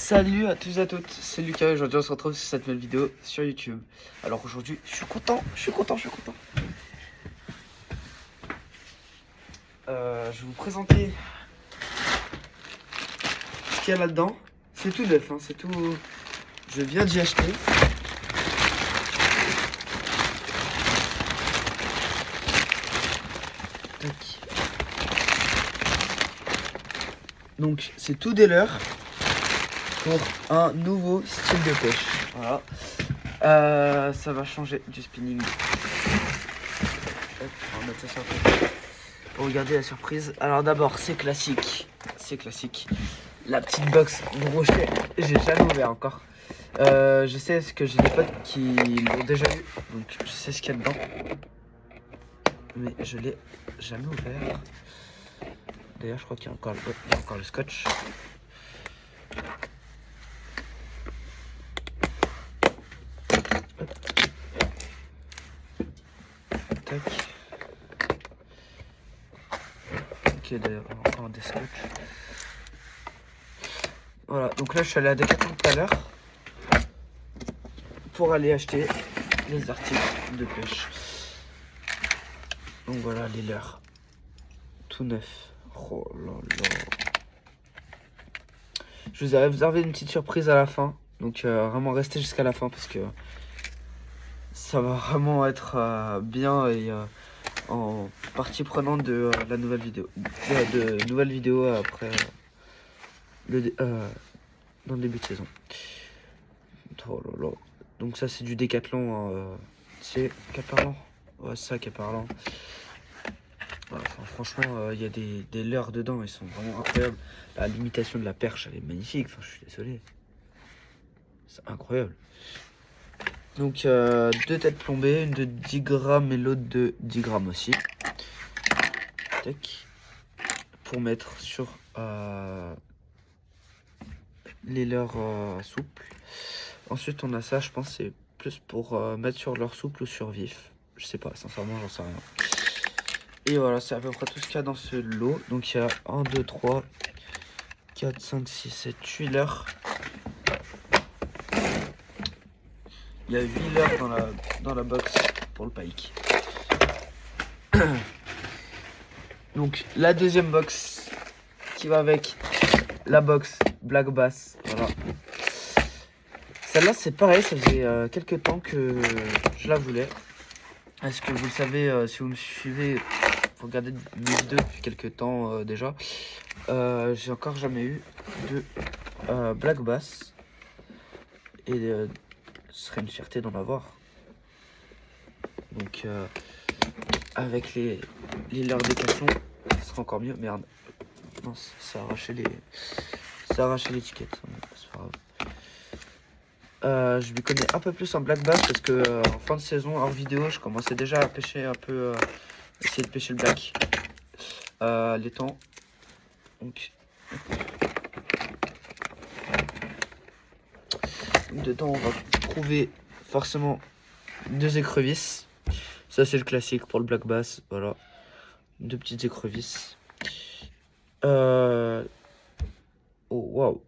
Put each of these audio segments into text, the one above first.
Salut à tous et à toutes, c'est Lucas et aujourd'hui on se retrouve sur cette nouvelle vidéo sur YouTube. Alors aujourd'hui je suis content. Je vais vous présenter ce qu'il y a là-dedans. C'est tout neuf, hein, c'est tout. Je viens d'y acheter. Tac. Donc c'est tout des leurres pour un nouveau style de pêche. Voilà. Ça va changer du spinning. Hop, on va mettre ça sur le côté pour regarder la surprise. Alors d'abord, c'est classique. La petite box brochet, j'ai jamais ouvert encore. Je sais ce que j'ai des potes qui l'ont déjà eu, donc je sais ce qu'il y a dedans. Mais je l'ai jamais ouvert. D'ailleurs, je crois qu'il y a encore le scotch. Tac. Ok, d'ailleurs, encore des scotch. Voilà, donc là je suis allé à Decathlon tout à l'heure pour aller acheter les articles de pêche. Donc voilà les leurres, tout neuf. Oh là là. Je vous ai réservé une petite surprise à la fin, donc vraiment restez jusqu'à la fin parce que ça va vraiment être bien et en partie prenante de la nouvelle vidéo, de nouvelles vidéos après dans le début de saison. Oh là là. Donc ça c'est du Décathlon, c'est Caparlan. Ouais, c'est ça Caparlan. Voilà, enfin, franchement il y a des leurres dedans, ils sont vraiment incroyables. La limitation de la perche elle est magnifique, enfin je suis désolé. C'est incroyable. Donc deux têtes plombées, une de 10 grammes et l'autre de 10 grammes aussi. Tac. Pour mettre sur les leurres souples. Ensuite on a ça, je pense c'est plus pour mettre sur leur souple ou sur vif. Je sais pas, sincèrement j'en sais rien. Et voilà, c'est à peu près tout ce qu'il y a dans ce lot. Donc il y a 1, 2, 3, 4, 5, 6, 7, 8 leurres. Il y a 8 leurres dans la box pour le pike. Donc la deuxième box qui va avec la box Black Bass. Voilà. Celle-là c'est pareil, ça faisait quelques temps que je la voulais. Est-ce que vous le savez, si vous me suivez, vous regardez mes vidéos depuis quelques temps déjà. J'ai encore jamais eu de Black Bass. Et ce serait une fierté d'en avoir. Donc avec les leurres Décathlon, ce sera encore mieux. Merde. Non, ça a arraché l'étiquette. C'est pas grave. Je m'y connais un peu plus en black bass parce que en fin de saison, hors vidéo, je commençais déjà à pêcher un peu, essayer de pêcher le black l'étang. Donc dedans, on va trouver forcément 2 écrevisses. Ça, c'est le classique pour le black bass. Voilà, 2 petites écrevisses. Oh waouh!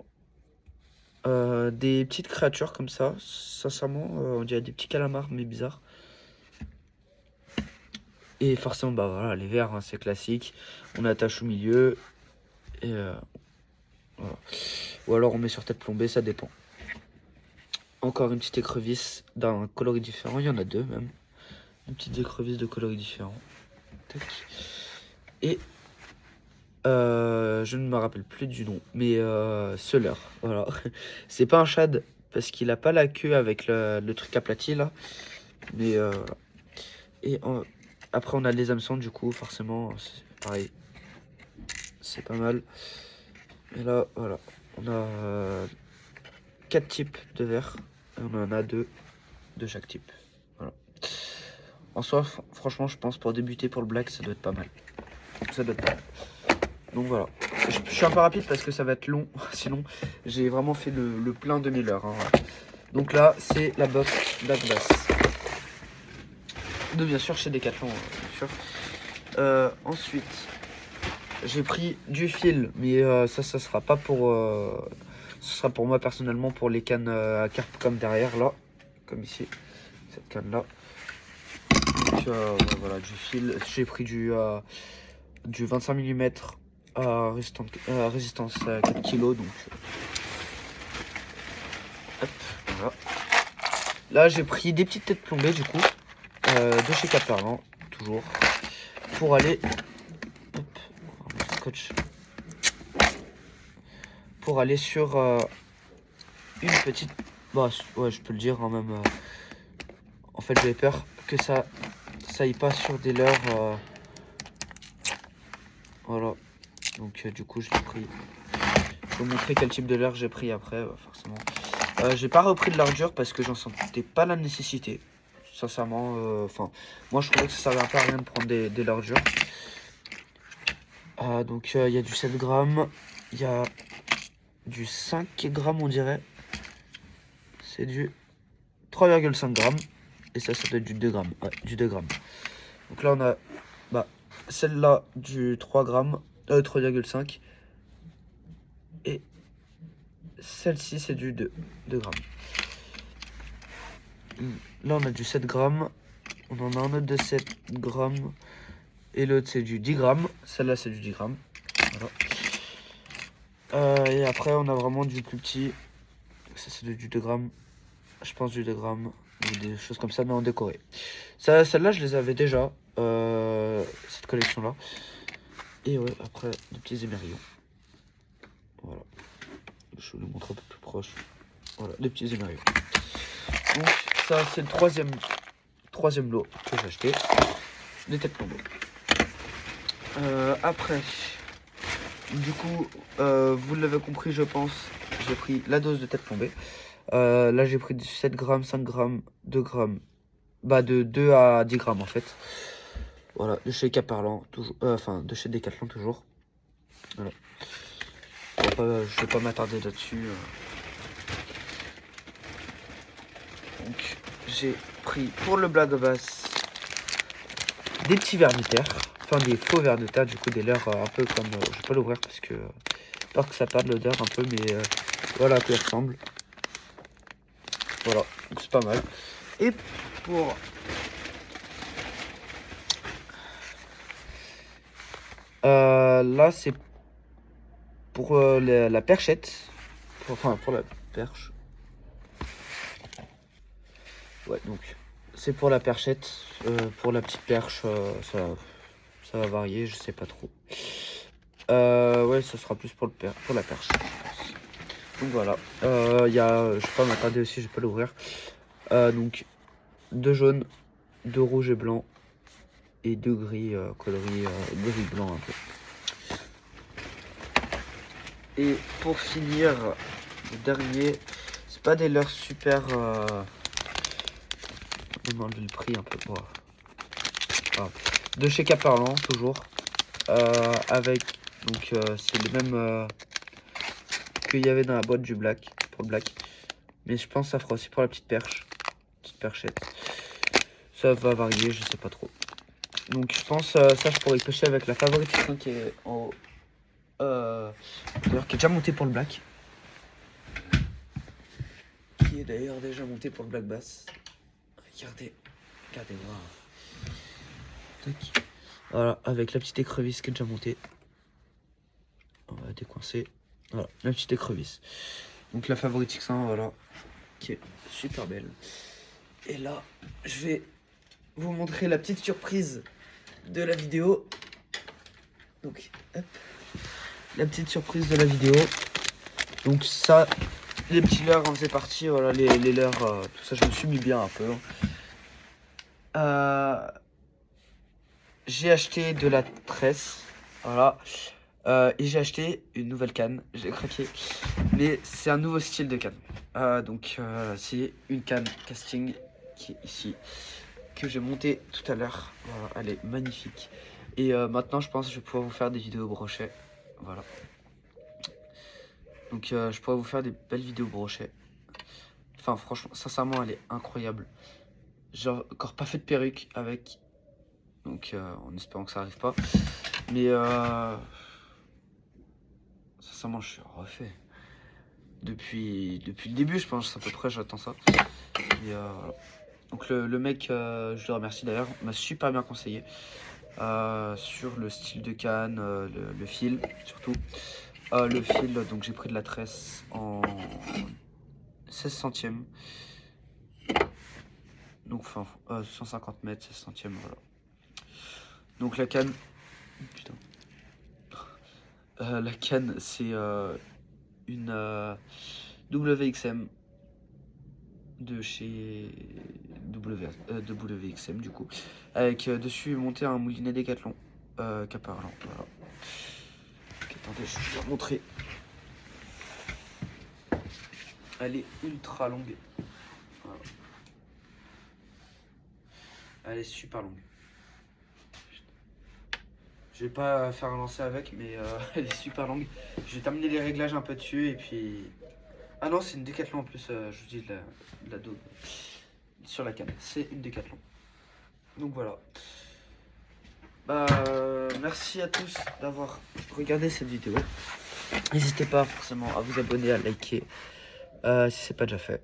Des petites créatures comme ça, sincèrement, on dirait des petits calamars, mais bizarres. Et forcément, bah voilà, les verres, hein, c'est classique. On attache au milieu. Et voilà. Ou alors on met sur tête plombée, ça dépend. Encore une petite écrevisse d'un coloris différent, il y en a 2 même. Une petite écrevisse de coloris différents. Tac. Et je ne me rappelle plus du nom, mais ce leurre, voilà. C'est pas un shad parce qu'il a pas la queue avec le truc aplati là, mais et après on a les hameçons, du coup forcément c'est pareil, c'est pas mal. Et là voilà, on a 4 types de verres et on en a 2 de chaque type. Voilà. En soi, franchement, je pense pour débuter pour le black, ça doit être pas mal. Ça doit être pas mal. Donc voilà, je suis un peu rapide parce que ça va être long, sinon j'ai vraiment fait le plein de mes leurres. Hein, voilà. Donc là, c'est la box Black Bass. De bien sûr chez Decathlon, bien sûr. Ensuite, j'ai pris du fil, mais ça sera pas pour Ce sera pour moi personnellement pour les cannes à carpe comme derrière là, comme ici, cette canne là. Donc voilà, du fil, j'ai pris du 25 mm à résistance à 4 kg, donc hop, voilà. Là j'ai pris des petites têtes plombées du coup, de chez Caperlan, toujours, pour aller, hop, scotch, pour aller sur une petite, bah ouais je peux le dire hein, même, en fait j'avais peur que ça y passe sur des leurres, voilà, donc du coup je l'ai pris. Je vais vous montrer quel type de leurre j'ai pris après, forcément. J'ai pas repris de l'ardure parce que j'en sentais pas la nécessité. Sincèrement, enfin, moi je trouvais que ça servait un peu à rien de prendre des leurres dures. Donc il y a du 7 grammes, il y a du 5 grammes on dirait. C'est du 3,5 grammes. Et ça doit être du 2 grammes. Ouais, du 2 grammes. Donc là on a celle-là du 3 grammes, 3,5. Et celle-ci c'est du 2 grammes. Là on a du 7 grammes. On en a un autre de 7 grammes. Et l'autre c'est du 10 grammes. Celle-là c'est du 10 grammes. Voilà. Et après on a vraiment du plus petit. Ça c'est du 2 grammes. Je pense du 2 grammes. Ou des choses comme ça mais en décoré. Celle-là je les avais déjà. Cette collection là. Et ouais après des petits émerillons. Voilà. Je vais vous montrer un peu plus proche. Voilà, des petits émerillons. Donc ça c'est le troisième lot que j'ai acheté. Des têtes plombées. Après, du coup, vous l'avez compris, je pense, j'ai pris la dose de tête plombée. Là, j'ai pris du 7 grammes, 5 grammes, 2 grammes. Bah, de 2 à 10 grammes, en fait. Voilà, de chez Caperlan, toujours. Enfin, de chez Decathlon, toujours. Voilà. Je vais pas m'attarder là-dessus. Donc, j'ai pris pour le Black Bass des petits vers de terre. Enfin, des faux vers de terre, du coup, des leurres un peu comme... je vais pas l'ouvrir parce que... peur que ça perde l'odeur un peu, mais voilà à quoi il ressemble. Voilà, donc c'est pas mal. Et pour... là, c'est pour la perchette. Enfin, pour la perche. Ouais, donc c'est pour la perchette. Pour la petite perche, ça va varier, je sais pas trop. Ouais, ça sera plus pour la perche. Donc voilà, je vais pas m'attarder aussi, je vais pas l'ouvrir. Donc 2 jaunes, 2 rouges et blancs et 2 gris coloris gris blanc un peu. Et pour finir, le dernier, c'est pas des leurres super. On va enlever le prix un peu. Voilà. Voilà. De chez Caperlan toujours, avec donc c'est les mêmes qu'il y avait dans la boîte du black pour le black, mais je pense que ça fera aussi pour la petite perchette. Ça va varier, je sais pas trop. Donc je pense ça je pourrais pêcher avec la favorite qui est en haut. D'ailleurs qui est déjà monté pour le black. Qui est d'ailleurs déjà monté pour le black bass. Regardez-moi. Tac. Voilà, avec la petite écrevisse qui est déjà montée. On va décoincer. Voilà, la petite écrevisse. Donc la favorite X1, voilà, qui est super belle. Et là, je vais vous montrer la petite surprise de la vidéo. Donc, hop, la petite surprise de la vidéo. Donc ça, les petits leurres en faisaient partie. Voilà, les leurres, tout ça, je me suis mis bien un peu. J'ai acheté de la tresse. Voilà. Et j'ai acheté une nouvelle canne, j'ai craqué, mais c'est un nouveau style de canne. Donc c'est une canne casting qui est ici, que j'ai montée tout à l'heure. Voilà, elle est magnifique. Et maintenant je pense que je vais pouvoir vous faire des vidéos brochet. Voilà. Donc je pourrais vous faire des belles vidéos brochet. Enfin franchement, sincèrement elle est incroyable. J'ai encore pas fait de perruque avec. Donc en espérant que ça arrive pas. Mais sincèrement, je suis refait. depuis le début, je pense, à peu près, j'attends ça. Et, donc le mec, je le remercie d'ailleurs, m'a super bien conseillé sur le style de canne, le fil surtout. Le fil, donc j'ai pris de la tresse en 16 centièmes. Donc 150 mètres, 16 centièmes, voilà. Donc la canne, putain. La canne, c'est une WXM de chez WXM du coup, avec dessus monté un moulinet Décathlon Caparlan, voilà. Donc, attendez, je vais vous montrer. Elle est ultra longue. Voilà. Elle est super longue. Je vais pas faire un lancer avec, mais elle est super longue. Je vais terminer les réglages un peu dessus et puis... Ah non, c'est une Décathlon en plus, je vous dis de la daube sur la canne. C'est une Décathlon. Donc voilà. Bah, merci à tous d'avoir regardé cette vidéo. N'hésitez pas forcément à vous abonner, à liker si c'est pas déjà fait.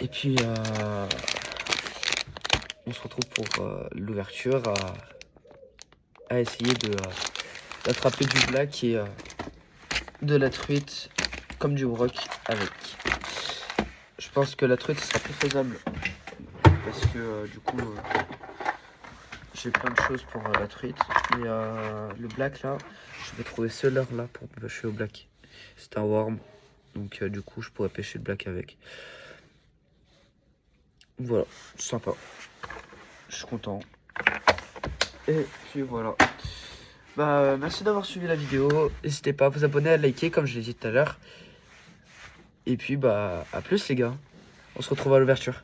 Et puis, on se retrouve pour l'ouverture à essayer d'attraper du black et de la truite comme du broc avec. Je pense que la truite sera plus faisable parce que du coup j'ai plein de choses pour la truite. Et le black là, je vais trouver ce leurre là pour pêcher au black. C'est un worm, donc du coup je pourrais pêcher le black avec. Voilà, sympa. Je suis content. Et puis voilà. Bah merci d'avoir suivi la vidéo. N'hésitez pas à vous abonner, à liker comme je l'ai dit tout à l'heure. Et puis bah à plus les gars. On se retrouve à l'ouverture.